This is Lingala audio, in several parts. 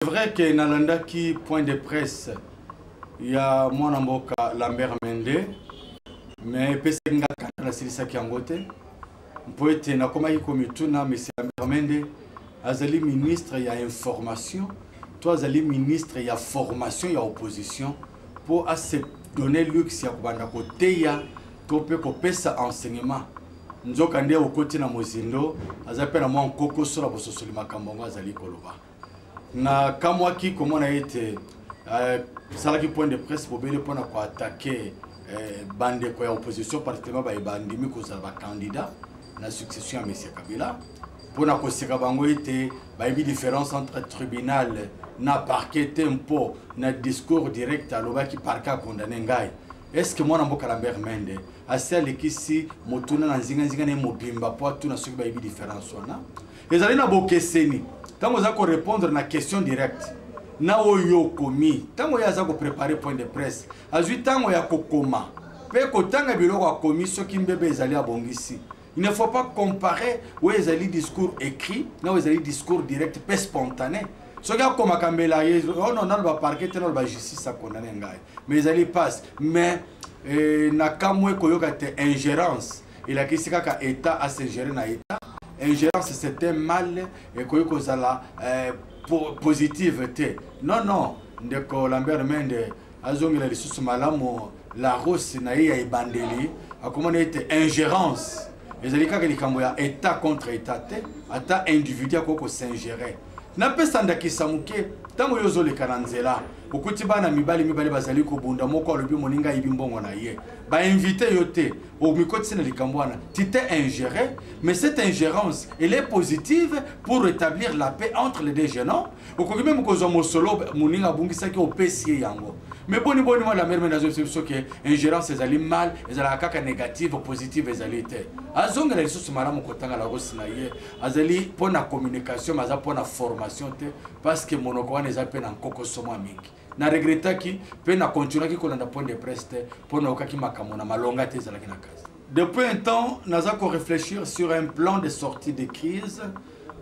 C'est vrai que Nalanda qui point de presse, il y a mon amboka Lambert Mende, mais Pesenga Kanala Silisa Kiangote, poète Nakoma Yikomituna, mais c'est Lambert Mende, Azali ministre, il y a information, toi Azali ministre, il y a formation, il y a opposition, pour assez donner luxe, il y a Kubanda côté, tope ko pesa enseignement. Nzokande au côté na Mozindo, Azapela moi en koko sur la bososoli makambongo Azali Koloba. Na kamwaki comment on a été ça qui point de presse pour bien pour attaquer bande quoi opposition particulièrement ba bandimi ko za ba candidat na succession à monsieur Kabila pour na ko sika bango été ba bi différence entre tribunal na parquet tempo na discours direct à loba qui parquet condamné ngai. Est-ce que moi na mboka Lambert Mende asali kisi motuna na nzinga nzinga ne mobimba po tuna soki ba bi différence wana ezali na bokeseni. Tant que vous répondre à la question directe, na oyo komi, tant que vous préparer point de presse, azu tant que vous koma, pe ko tanga biloko a komi ce qui mbebe ezali abongisi. Il ne faut pas comparer où ezali discours écrit, na ezali discours direct, pe spontané. Ce qui a comme akambela oh non non ba parquet non ba justice a condamné ngai. Mais ezali passe, mais na kamwe koyoka te ingérence. Il a kisi kaka état à se gérer na état. Ingérence, c'était mal et que la positive. Non, non. Ndeko Lambert Mende, azongi la ressource malamo, la rose naïa et bandeli, a comment était ingérence. Les alika qui kamboya état contre état, ata individu à quoi s'ingérer. Na pesanda ki samuke, tango yozo le kananzela, okuti bana mibali bazali ko bunda moko lobi moninga ibimbongo na ye. Ba invité yote, au mikoti na likambwana, tite ingéré, mais cette ingérence, elle est positive pour rétablir la paix entre les deux jeunes. Okoki même ko zo mosolo moninga bungisa ki opesi yango. Mais boni moi la mère menazo c'est que ingérence ezali mal, ezala kaka négative ou positive ezali te. Azonga la ressource malamu kotanga la rosi na ye, azali pour la communication, maza pour la formation te parce que monoko wana ezape na nkoko somo mingi. Na regretta ki pe na continuer ki kolanda point de presse pour na okaki makamona malonga te ezala na kazi. Depuis un temps, nous avons réfléchir sur un plan de sortie de crise.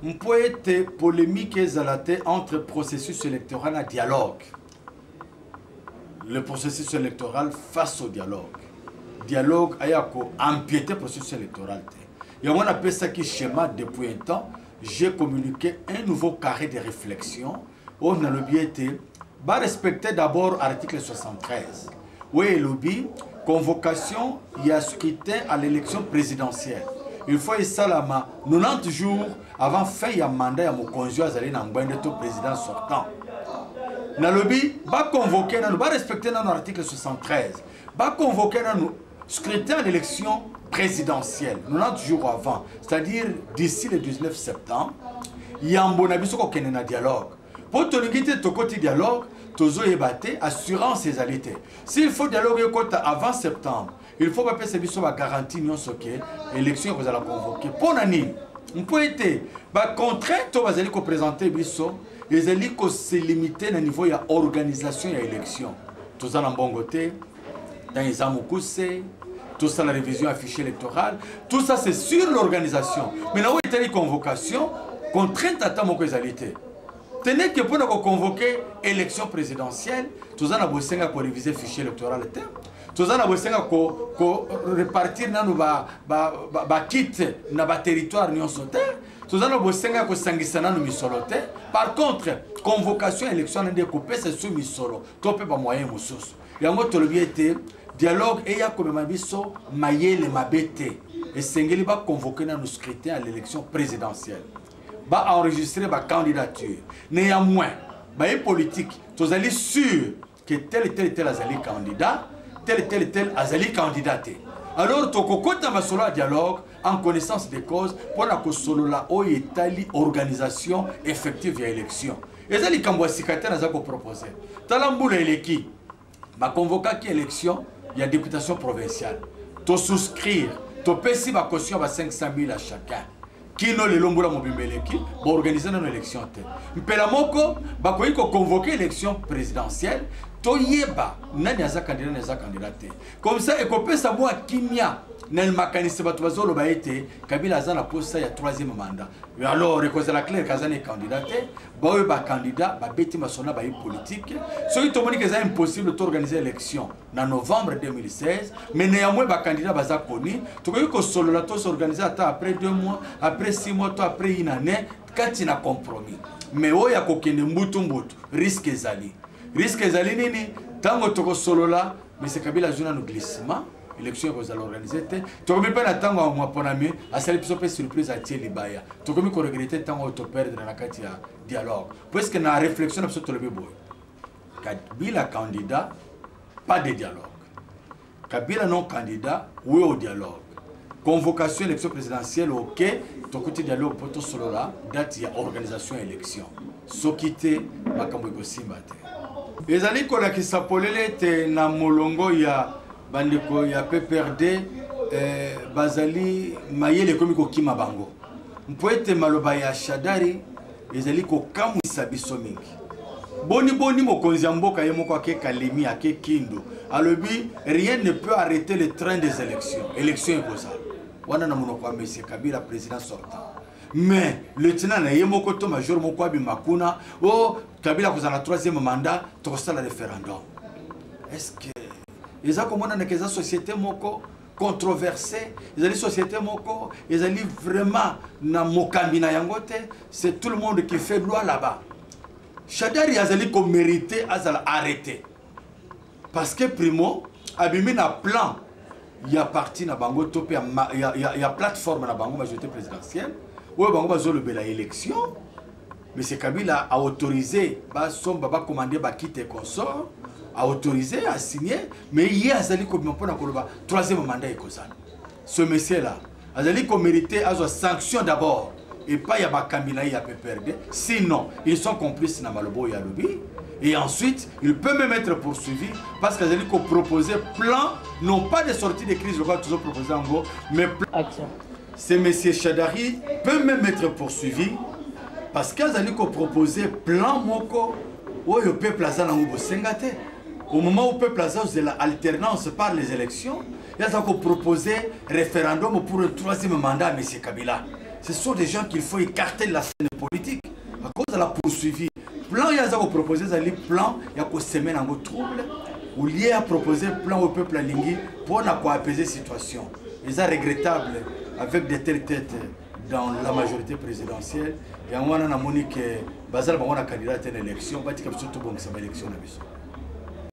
On peut être polémique entre processus électoral et dialogue. Le processus électoral face au dialogue. Dialogue a empiété le processus électoral. Et on appelle ça qui schéma depuis un temps. J'ai communiqué un nouveau carré de réflexion. On a le biais de respecter d'abord l'article 73. Oui, lobby, convocation, il y a scrutin à l'élection présidentielle. Il faut ça là 90 jours avant fin de mandat de mon conjoint d'aller dans le président sortant. Dans le lobby, va convoquer, va respecter l'article 73. Va convoquer nous scrutin à l'élection présidentielle 90 jours avant, c'est-à-dire d'ici le 19 septembre. Il y a un bon avis sur un dialogue. Pour te limiter ton côté dialogue, tozo ebate assurance ses alités. S'il faut dialoguer avant septembre, il faut pas passer sur la garantie non ce que l'élection vous allez convoquer. Pour nani, on peut être contraint to bazali ko présenter biso, les ali ko se limiter na niveau ya organisation ya élection. Tout ça en bon côté, dans les amokuse, tout ça la révision affichée électorale, tout ça c'est sur l'organisation. Mais là où est la convocation, contrainte à ta moko alité. Tenez que pour nous convoquer l'élection présidentielle, tout ça, nous avons réviser le fichier électoral. Tout ça, nous avons répartir nos kits dans le territoire. Tout ça, nous avons sanguisana nos misolote. Par contre, convocation élection, nous avons coupé ce sous misolo. Tout peut pas moyen moussous. Et en gros, le été dialogue et il y a comme mabiso maillé les mabete. Et Sengeli va convoquer nos scrutins à l'élection présidentielle. Va enregistrer ma candidature. Néanmoins, les politiques, vous allez sûr que tel et tel azali candidat, tel et tel azali candidaté. Alors, tu as un dialogue en connaissance des causes pour la organisation effective de l'élection. Et ça, les Cambouassicataires ont proposé. Talamboula eleki, ma convocation élection, il y a députation provinciale. Tu souscrire, tu payes ma caution à 500 000 à chacun. Qui ne le lomboula mobimeleki pour organiser une élection. Mpela moko ba ko convoquer élection présidentielle, toyeba nani aza candidat na aza candidat te comme ça ekopesa mwa kimia na makanisi bato bazoloba ete Kabila aza na posta ya 3e mandat alors ekozala clair kaza ne candidat te baoyo ba candidat babeti masona ba politique soki tomoni que c'est impossible d'organiser élection na novembre 2016 mais néanmoins ba candidat baza koni tokoki ko solola to s'organiser après 2 mois après 6 mois to après une année kati na compromis mais oya kokende mbutu risque ezali nini tango toko solola mais c'est Kabila zona no glissement élection que vous allez organiser tu comme pas attendre un mois pour ami à celle qui peut surprise à tirer libaya tu comme qu'on regretter tant auto perdre dans la katia dialogue parce que na réflexion absolument le boy Kabila candidat pas de dialogue Kabila non candidat oui au dialogue convocation élection présidentielle OK ton côté dialogue pour tout solo là date ya organisation élection sokité makambo ko simbate ezali ko la kisapolele te na molongo ya bandeko ya PPRD bazali mayele komi ko kima bango mpoete maloba ya Shadari ezali ko kamwisa biso mingi boni mokonzi ya mboka ye moko ake kalemi ake kindo alobi rien ne peut arrêter le train des élections ekozala wana na monoko ya monsieur Kabila président sortant mais le lieutenant na ye moko to major moko abimakuna o Kabila kozala 3e mandat tokosala référendum est-ce que ils ont commandé que les sociétés moko controversées, les sociétés moko, ils ont vraiment na mokambina yangote, c'est tout le monde qui fait loi là-bas. Shadari azali ko mérité azala arrêter. Parce que primo abimi na plan, il y a parti na bango topé il y a plateforme na bango majorité présidentielle, où bango bazo le bela élection. Mais c'est Kabila a autorisé ba somba ba commander ba quitter consort. A autorisé, à signer, mais il y a Azali comme pour la 3e mandat écosal. Ce monsieur-là, Azali comme mérité à sa sanction d'abord, et pas Yaba Kambina y a PPRD, sinon ils sont complices dans Malobo et Alobi, et ensuite il peut même être poursuivi parce qu'Azali comme proposé plan, non pas de sortie de crise, je vais toujours proposer en gros, mais plan. Ce monsieur Shadari peut même être poursuivi parce qu'Azali comme proposé plan moko, où le peuple a Sengate. Au moment où le peuple a l'alternance par les élections, il a proposé référendum pour le 3e mandat à M. Kabila. Ce sont des gens qu'il faut écarter de la scène politique à cause de la poursuivi. Plan, il a proposé un plan, il y a une semaine en trouble, où il a proposé un plan au peuple lingui pour apaiser la situation. C'est regrettable avec de telles têtes dans la majorité présidentielle. Et on a dit que Bazal a candidat à l'élection, il a dit que c'est une élection.